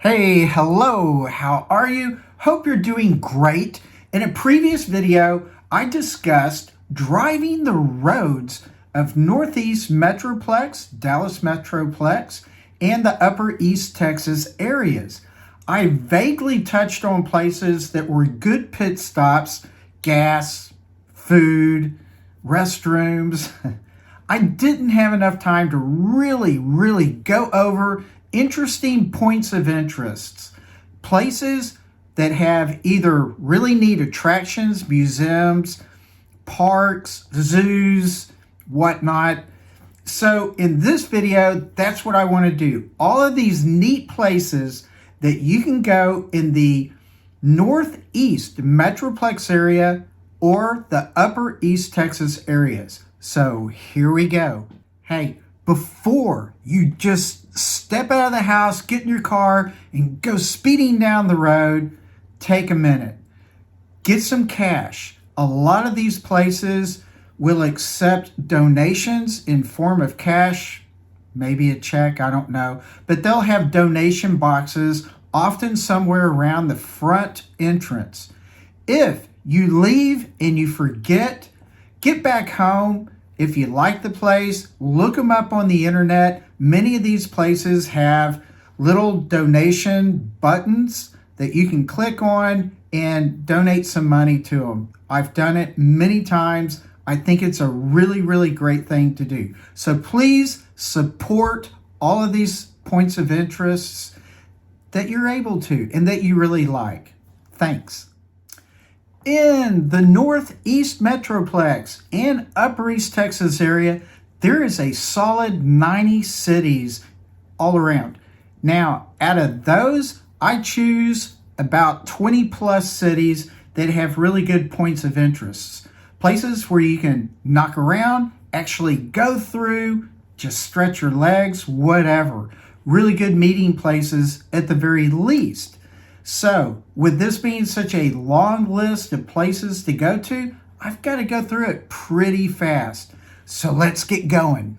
Hey, hello, how are you? Hope you're doing great. In a previous video, I discussed driving the roads of Northeast Metroplex, Dallas Metroplex, and the Upper East Texas areas. I vaguely touched on places that were good pit stops, gas, food, restrooms. I didn't have enough time to really go over interesting points of interests, places that have either really neat attractions, museums, parks, zoos, whatnot. So in this video, that's what I want to do. All of these neat places that you can go in the Northeast Metroplex area or the Upper East Texas areas. So here we go. Hey, before you just step out of the house, get in your car, and go speeding down the road, take a minute. Get some cash. A lot of these places will accept donations in form of cash, maybe a check, I don't know. But they'll have donation boxes, often somewhere around the front entrance. If you leave and you forget, get back home. If you like the place, look them up on the internet. Many of these places have little donation buttons that you can click on and donate some money to them. I've done it many times. I think it's a really great thing to do. So please support all of these points of interests that you're able to and that you really like. Thanks. In the Northeast Metroplex and Upper East Texas area, there is a solid 90 cities all around. Now, out of those, I choose about 20 plus cities that have really good points of interest. Places where you can knock around, actually go through, just stretch your legs, whatever. Really good meeting places at the very least. So, with this being such a long list of places to go to, I've got to go through it pretty fast. So let's get going.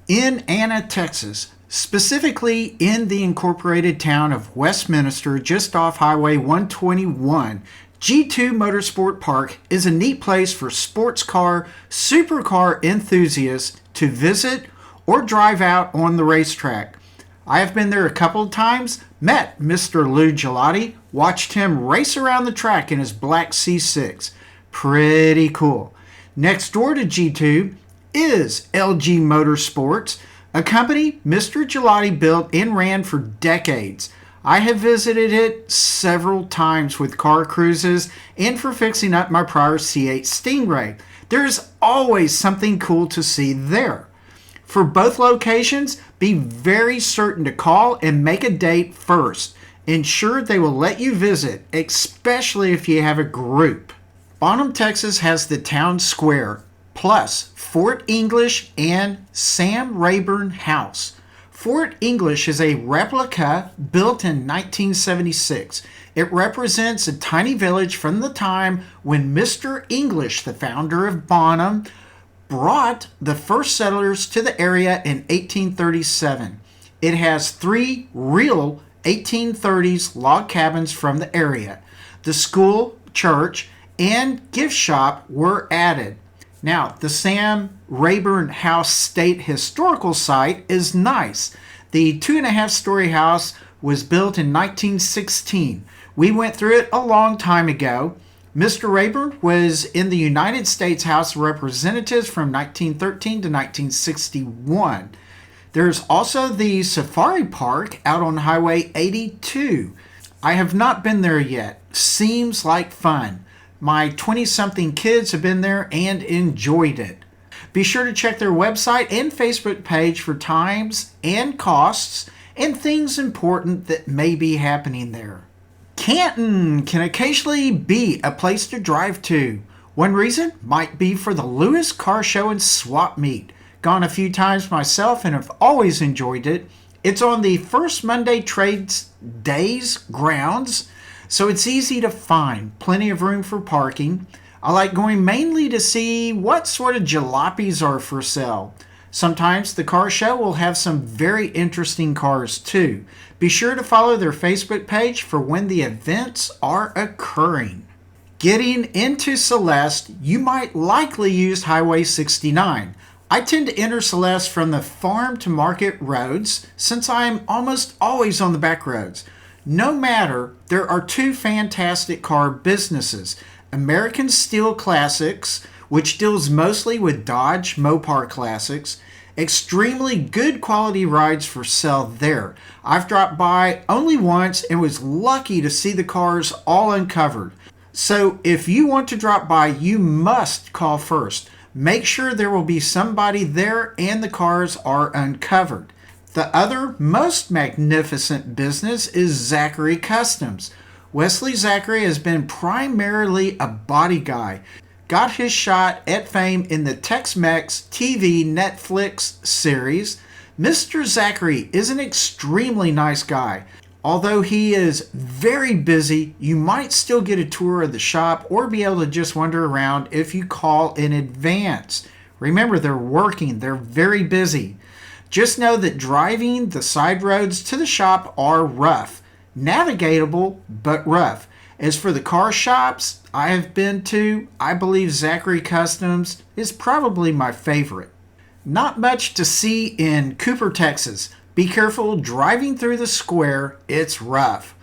In Anna, Texas, specifically in the incorporated town of Westminster, just off Highway 121, G2 Motorsport Park is a neat place for sports car, supercar enthusiasts to visit or drive out on the racetrack. I have been there a couple of times, met Mr. Lou Gelati, watched him race around the track in his black C6. Pretty cool. Next door to G2 is LG Motorsports, a company Mr. Gelati built and ran for decades. I have visited it several times with car cruises and for fixing up my prior C8 Stingray. There's always something cool to see there. For both locations, be very certain to call and make a date first. Ensure they will let you visit, especially if you have a group. Bonham, Texas has the town square, plus Fort English and Sam Rayburn House. Fort English is a replica built in 1976. It represents a tiny village from the time when Mr. English, the founder of Bonham, brought the first settlers to the area in 1837. It has 3 real 1830s log cabins from the area. The school, church, and gift shop were added. Now, the Sam Rayburn House State Historical Site is nice. The 2.5-story house was built in 1916. We went through it a long time ago. Mr. Rayburn was in the United States House of Representatives from 1913 to 1961. There's also the Safari Park out on Highway 82. I have not been there yet. Seems like fun. My 20-something kids have been there and enjoyed it. Be sure to check their website and Facebook page for times and costs and things important that may be happening there. Canton can occasionally be a place to drive to. One reason might be for the Lewis Car Show and Swap Meet. Gone a few times myself and have always enjoyed it. It's on the first Monday Trades Days grounds, so it's easy to find. Plenty of room for parking. I like going mainly to see what sort of jalopies are for sale. Sometimes the car show will have some very interesting cars too. Be sure to follow their Facebook page for when the events are occurring. Getting into Celeste, you might likely use Highway 69. I tend to enter Celeste from the farm to market roads since I am almost always on the back roads. No matter, there are two fantastic car businesses. American Steel Classics, which deals mostly with Dodge Mopar classics. Extremely good quality rides for sale there. I've dropped by only once and was lucky to see the cars all uncovered. So if you want to drop by, you must call first. Make sure there will be somebody there and the cars are uncovered. The other most magnificent business is Zachary Customs. Wesley Zachary has been primarily a body guy. Got his shot at fame in the Tex-Mex TV Netflix series. Mr. Zachary is an extremely nice guy. Although he is very busy, you might still get a tour of the shop or be able to just wander around if you call in advance. Remember, they're working, they're very busy. Just know that driving the side roads to the shop are rough. Navigatable, but rough. As for the car shops I have been to, I believe Zachary Customs is probably my favorite. Not much to see in Cooper, Texas. Be careful driving through the square, it's rough.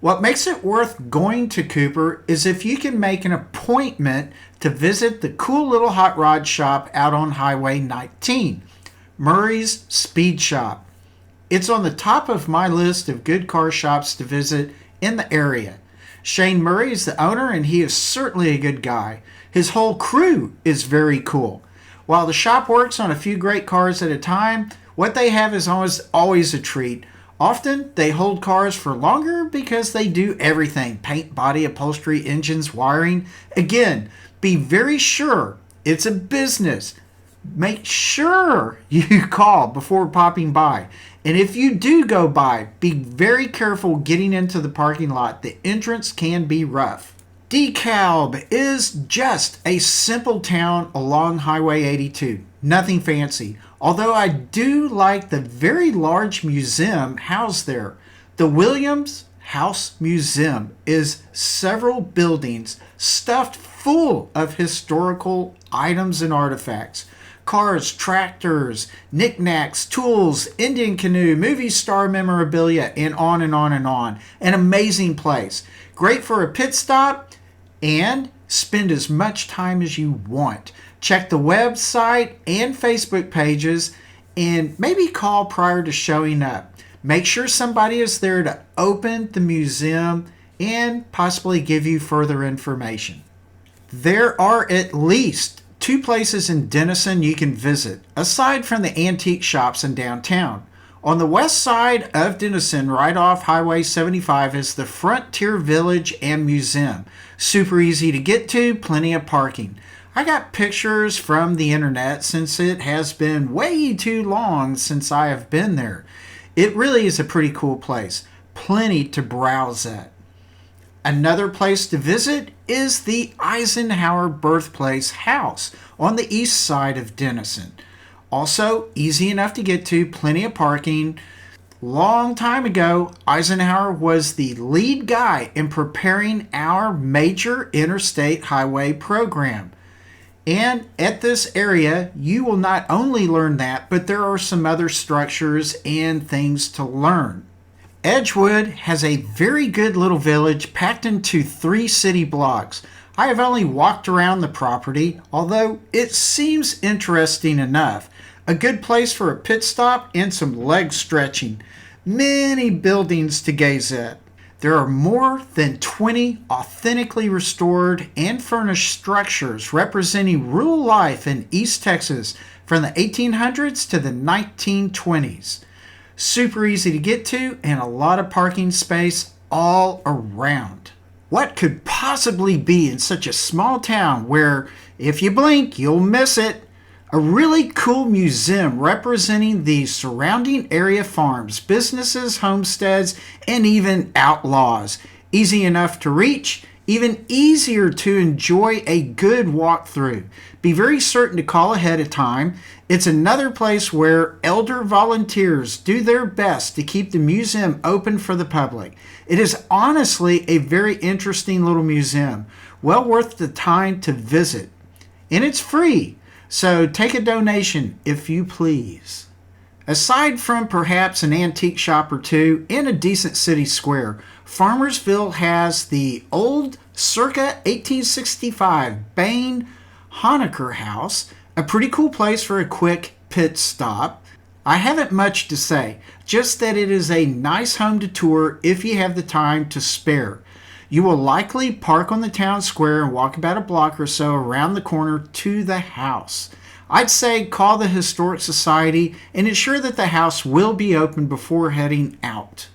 What makes it worth going to Cooper is if you can make an appointment to visit the cool little hot rod shop out on Highway 19, Murray's Speed Shop. It's on the top of my list of good car shops to visit in the area. Shane Murray is the owner and he is certainly a good guy. His whole crew is very cool. While the shop works on a few great cars at a time, what they have is always a treat. Often they hold cars for longer because they do everything: paint, body, upholstery, engines, wiring. Again, be very sure it's a business. Make sure you call before popping by. And if you do go by, be very careful getting into the parking lot. The entrance can be rough. DeKalb is just a simple town along Highway 82. Nothing fancy. Although I do like the very large museum housed there. The Williams House Museum is several buildings stuffed full of historical items and artifacts. Cars, tractors, knickknacks, tools, Indian canoe, movie star memorabilia, and on and on and on. An amazing place. Great for a pit stop and spend as much time as you want. Check the website and Facebook pages and maybe call prior to showing up. Make sure somebody is there to open the museum and possibly give you further information. There are at least 2 places in Denison you can visit, aside from the antique shops in downtown. On the west side of Denison, right off Highway 75, is the Frontier Village and Museum. Super easy to get to, plenty of parking. I got pictures from the internet since it has been way too long since I have been there. It really is a pretty cool place. Plenty to browse at. Another place to visit is the Eisenhower Birthplace House on the east side of Denison. Also, easy enough to get to, plenty of parking. Long time ago, Eisenhower was the lead guy in preparing our major interstate highway program. And at this area, you will not only learn that, but there are some other structures and things to learn. Edgewood has a very good little village packed into 3 city blocks. I have only walked around the property, although it seems interesting enough. A good place for a pit stop and some leg stretching. Many buildings to gaze at. There are more than 20 authentically restored and furnished structures representing rural life in East Texas from the 1800s to the 1920s. Super easy to get to and a lot of parking space all around. What could possibly be in such a small town where if you blink you'll miss it? A really cool museum representing the surrounding area farms, businesses, homesteads, and even outlaws. Easy enough to reach, even easier to enjoy a good walkthrough. Be very certain to call ahead of time. It's another place where elder volunteers do their best to keep the museum open for the public. It is honestly a very interesting little museum, well worth the time to visit. And it's free, so take a donation if you please. Aside from perhaps an antique shop or two and a decent city square, Farmersville has the old circa 1865 Bain Honecker House, a pretty cool place for a quick pit stop. I haven't much to say, just that it is a nice home to tour if you have the time to spare. You will likely park on the town square and walk about a block or so around the corner to the house. I'd say call the Historic Society and ensure that the house will be open before heading out.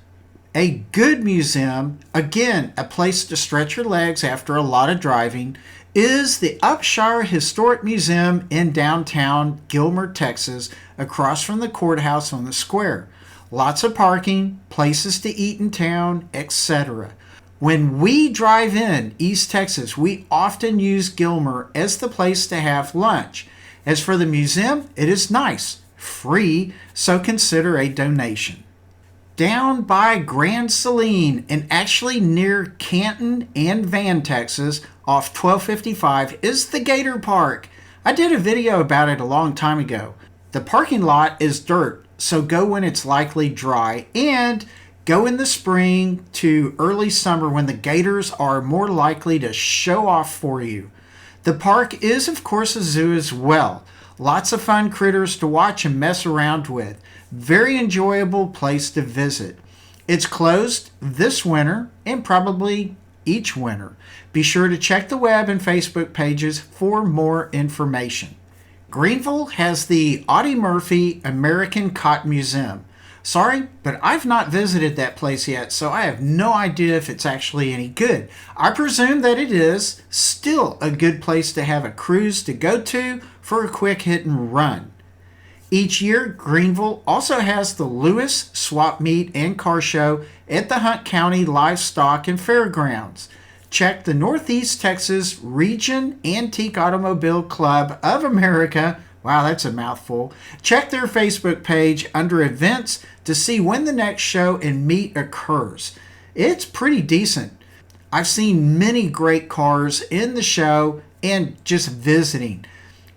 A good museum, again, a place to stretch your legs after a lot of driving, is the Upshire Historic Museum in downtown Gilmer, Texas, across from the courthouse on the square. Lots of parking, places to eat in town, etc. When we drive in East Texas, we often use Gilmer as the place to have lunch. As for the museum, it is nice, free, so consider a donation. Down by Grand Saline and actually near Canton and Van, Texas, off 1255, is the Gator Park. I did a video about it a long time ago. The parking lot is dirt, so go when it's likely dry, and go in the spring to early summer when the gators are more likely to show off for you. The park is, of course, a zoo as well. Lots of fun critters to watch and mess around with. Very enjoyable place to visit. It's closed this winter and probably each winter. Be sure to check the web and Facebook pages for more information. Greenville has the Audie Murphy American Cotton Museum. Sorry, but I've not visited that place yet, so I have no idea if it's actually any good. I presume that it is still a good place to have a cruise to go to for a quick hit and run. Each year, Greenville also has the Lewis Swap Meet and Car Show at the Hunt County Livestock and Fairgrounds. Check the Northeast Texas Region Antique Automobile Club of America. Wow, that's a mouthful. Check their Facebook page under events to see when the next show and meet occurs. It's pretty decent. I've seen many great cars in the show and just visiting.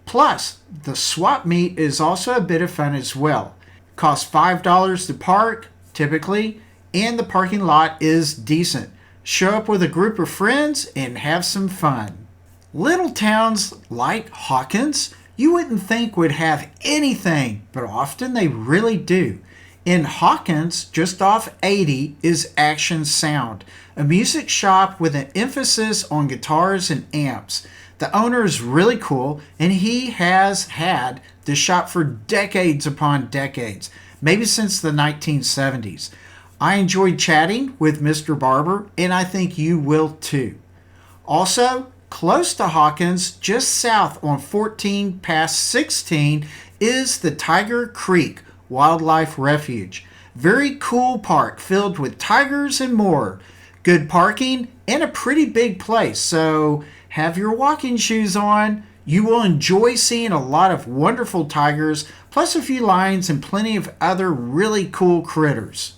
Plus, the swap meet is also a bit of fun as well. Costs $5 to park, typically, and the parking lot is decent. Show up with a group of friends and have some fun. Little towns like Hawkins, you wouldn't think would have anything, but often they really do. In Hawkins, just off 80, is Action Sound, a music shop with an emphasis on guitars and amps. The owner is really cool, and he has had the shop for decades upon decades, maybe since the 1970s. I enjoyed chatting with Mr. Barber, and I think you will too. Also, close to Hawkins, just south on 14 past 16, is the Tiger Creek Wildlife Refuge. Very cool park filled with tigers and more. Good parking and a pretty big place, so have your walking shoes on. You will enjoy seeing a lot of wonderful tigers, plus a few lions and plenty of other really cool critters.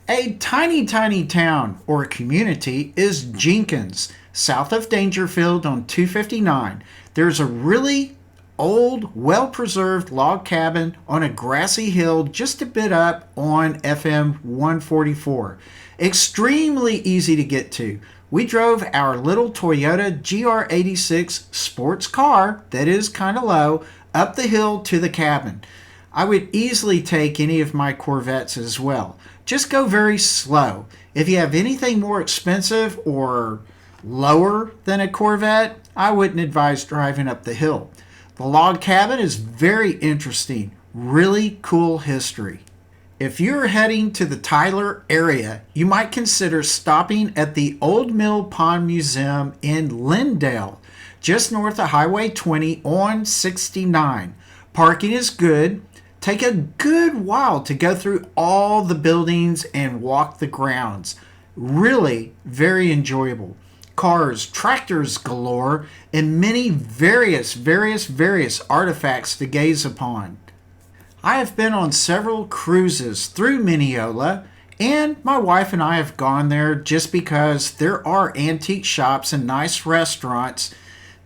A tiny town or community is Jenkins, south of Dangerfield on 259. There's a really old, well-preserved log cabin on a grassy hill just a bit up on FM 144. Extremely easy to get to. We drove our little Toyota GR86 sports car, that is kind of low, up the hill to the cabin. I would easily take any of my Corvettes as well. Just go very slow. If you have anything more expensive or lower than a Corvette, I wouldn't advise driving up the hill. The log cabin is very interesting. Really cool history. If you're heading to the Tyler area, you might consider stopping at the Old Mill Pond Museum in Lindale, just north of Highway 20 on 69. Parking is good. Take a good while to go through all the buildings and walk the grounds. Really very enjoyable. cars, tractors galore, and many various artifacts to gaze upon. I have been on several cruises through Mineola, and my wife and I have gone there just because there are antique shops and nice restaurants,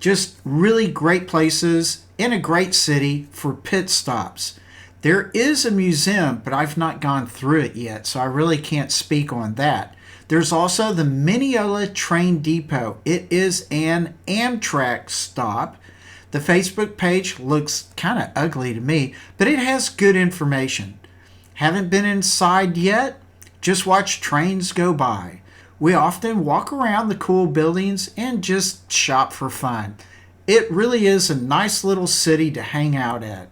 just really great places in a great city for pit stops. There is a museum, but I've not gone through it yet, so I really can't speak on that. There's also the Mineola Train Depot. It is an Amtrak stop. The Facebook page looks kind of ugly to me, but it has good information. Haven't been inside yet? Just watch trains go by. We often walk around the cool buildings and just shop for fun. It really is a nice little city to hang out at.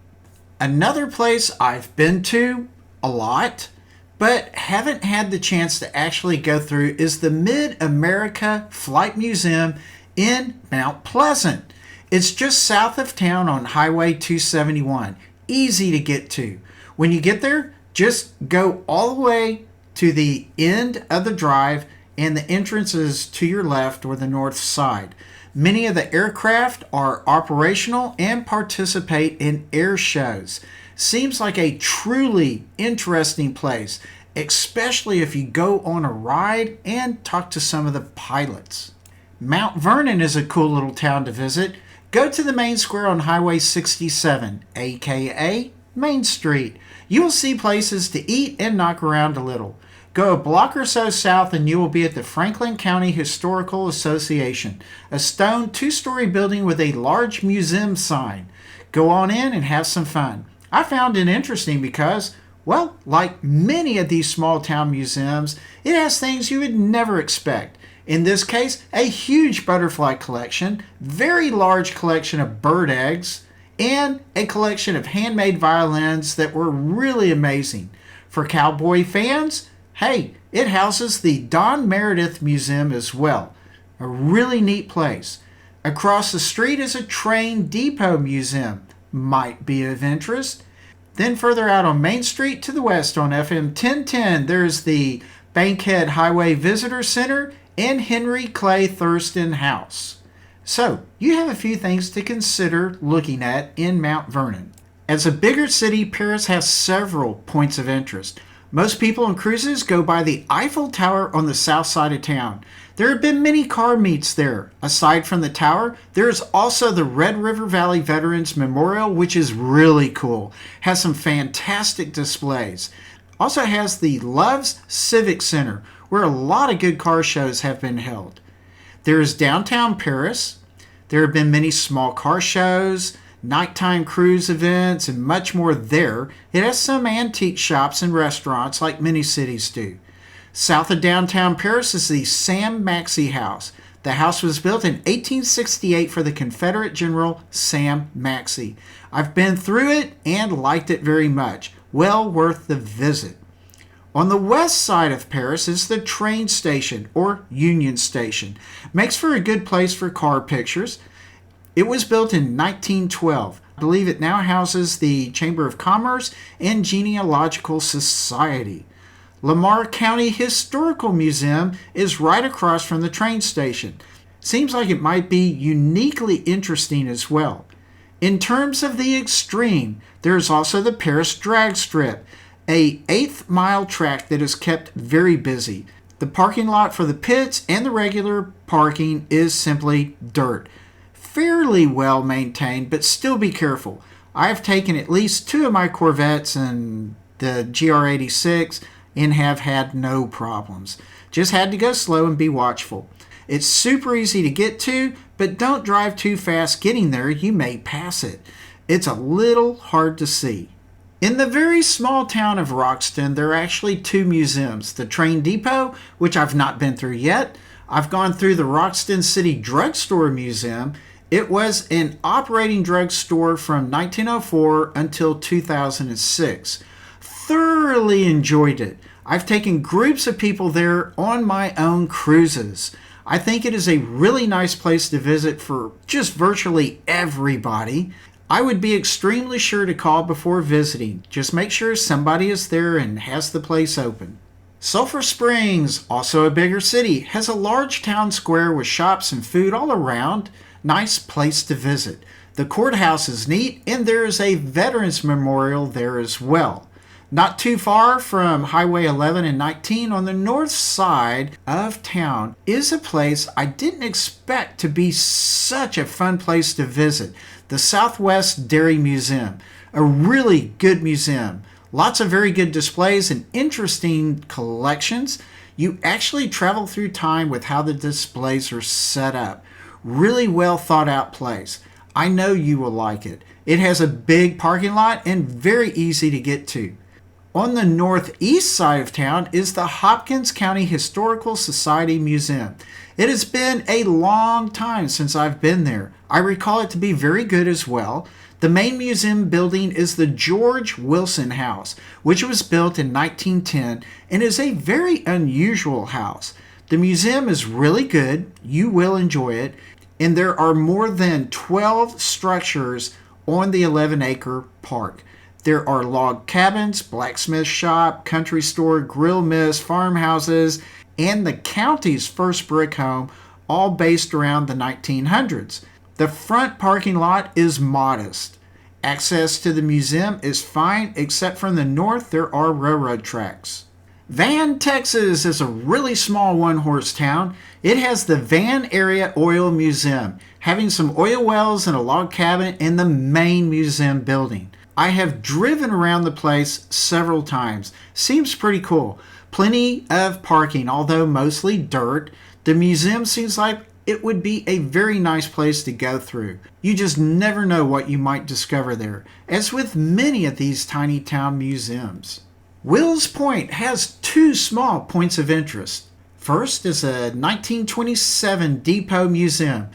Another place I've been to a lot, but haven't had the chance to actually go through, is the Mid-America Flight Museum in Mount Pleasant. It's just south of town on Highway 271. Easy to get to. When you get there, just go all the way to the end of the drive, and the entrance is to your left or the north side. Many of the aircraft are operational and participate in air shows. Seems like a truly interesting place, especially if you go on a ride and talk to some of the pilots. Mount Vernon is a cool little town to visit. Go to the main square on Highway 67, aka Main Street. You will see places to eat and knock around a little. Go a block or so south and you will be at the Franklin County Historical Association, a stone 2-story building with a large museum sign. Go on in and have some fun. I found it interesting because, well, like many of these small town museums, it has things you would never expect. In this case, a huge butterfly collection, very large collection of bird eggs, and a collection of handmade violins that were really amazing. For cowboy fans, hey, it houses the Don Meredith Museum as well. A really neat place. Across the street is a train depot museum. Might be of interest. Then further out on Main Street to the west on FM 1010, there's the Bankhead Highway Visitor Center and Henry Clay Thurston House. So, you have a few things to consider looking at in Mount Vernon. As a bigger city, Paris has several points of interest. Most people on cruises go by the Eiffel Tower on the south side of town. There have been many car meets there. Aside from the tower, there is also the Red River Valley Veterans Memorial, which is really cool. Has some fantastic displays. Also has the Love's Civic Center, where a lot of good car shows have been held. There is downtown Paris. There have been many small car shows, nighttime cruise events, and much more there. It has some antique shops and restaurants like many cities do. South of downtown Paris is the Sam Maxey House. The house was built in 1868 for the Confederate General Sam Maxey. I've been through it and liked it very much. Well worth the visit. On the west side of Paris is the train station, or Union Station. Makes for a good place for car pictures. It was built in 1912. I believe it now houses the Chamber of Commerce and Genealogical Society. Lamar County Historical Museum is right across from the train station. Seems like it might be uniquely interesting as well. In terms of the extreme, there is also the Paris Drag Strip, a 8th-mile track that is kept very busy. The parking lot for the pits and the regular parking is simply dirt. Fairly well maintained, but still be careful. I've taken at least 2 of my Corvettes and the GR86 and have had no problems. Just had to go slow and be watchful. It's super easy to get to, but don't drive too fast getting there. You may pass it. It's a little hard to see. In the very small town of Roxton, there are actually 2 museums. The Train Depot, which I've not been through yet. I've gone through the Roxton City Drugstore Museum. It was an operating drugstore from 1904 until 2006. Thoroughly enjoyed it. I've taken groups of people there on my own cruises. I think it is a really nice place to visit for just virtually everybody. I would be extremely sure to call before visiting. Just make sure somebody is there and has the place open. Sulphur Springs, also a bigger city, has a large town square with shops and food all around. Nice place to visit. The courthouse is neat, and there is a Veterans Memorial there as well. Not too far from Highway 11 and 19 on the north side of town is a place I didn't expect to be such a fun place to visit, the Southwest Dairy Museum. A really good museum. Lots of very good displays and interesting collections. You actually travel through time with how the displays are set up. Really well thought out place. I know you will like it. It has a big parking lot and very easy to get to. On the northeast side of town is the Hopkins County Historical Society Museum. It has been a long time since I've been there. I recall it to be very good as well. The main museum building is the George Wilson House, which was built in 1910 and is a very unusual house. The museum is really good. You will enjoy it. And there are more than 12 structures on the 11-acre park. There are log cabins, blacksmith shop, country store, grill miss, farmhouses, and the county's first brick home, all based around the 1900s. The front parking lot is modest. Access to the museum is fine, except from the north there are railroad tracks. Van, Texas is a really small one-horse town. It has the Van Area Oil Museum, having some oil wells and a log cabin in the main museum building. I have driven around the place several times. Seems pretty cool. Plenty of parking, although mostly dirt. The museum seems like it would be a very nice place to go through. You just never know what you might discover there, as with many of these tiny town museums. Wills Point has two small points of interest. First is a 1927 depot museum.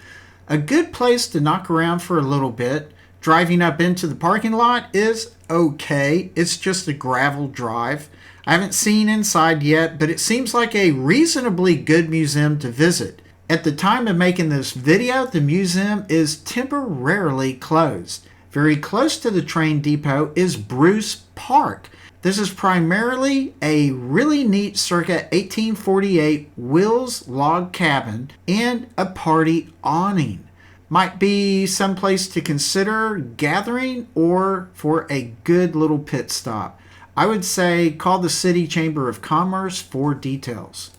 A good place to knock around for a little bit. Driving up into the parking lot is okay. It's just a gravel drive. I haven't seen inside yet, but it seems like a reasonably good museum to visit. At the time of making this video, the museum is temporarily closed. Very close to the train depot is Bruce Park. This is primarily a really neat circa 1848 Wills log cabin and a party awning. Might be someplace to consider gathering or for a good little pit stop. I would say call the City Chamber of Commerce for details.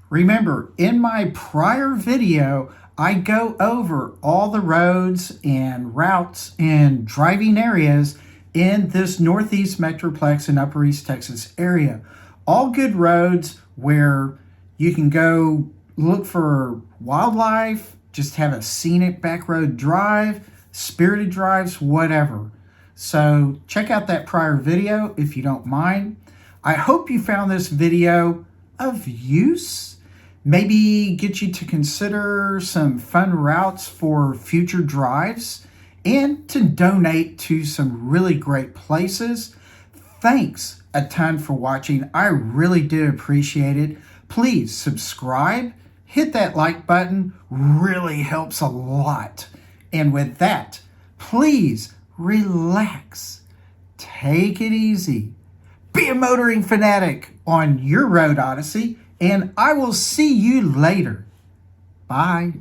Remember, in my prior video, I go over all the roads and routes and driving areas in this Northeast Metroplex and Upper East Texas area. All good roads where you can go look for wildlife, just have a scenic back road drive, spirited drives, whatever. So check out that prior video if you don't mind. I hope you found this video of use. Maybe get you to consider some fun routes for future drives and to donate to some really great places. Thanks a ton for watching. I really do appreciate it. Please subscribe, hit that like button, really helps a lot. And with that, please relax, take it easy, be a motoring fanatic on your road, Odyssey, and I will see you later. Bye.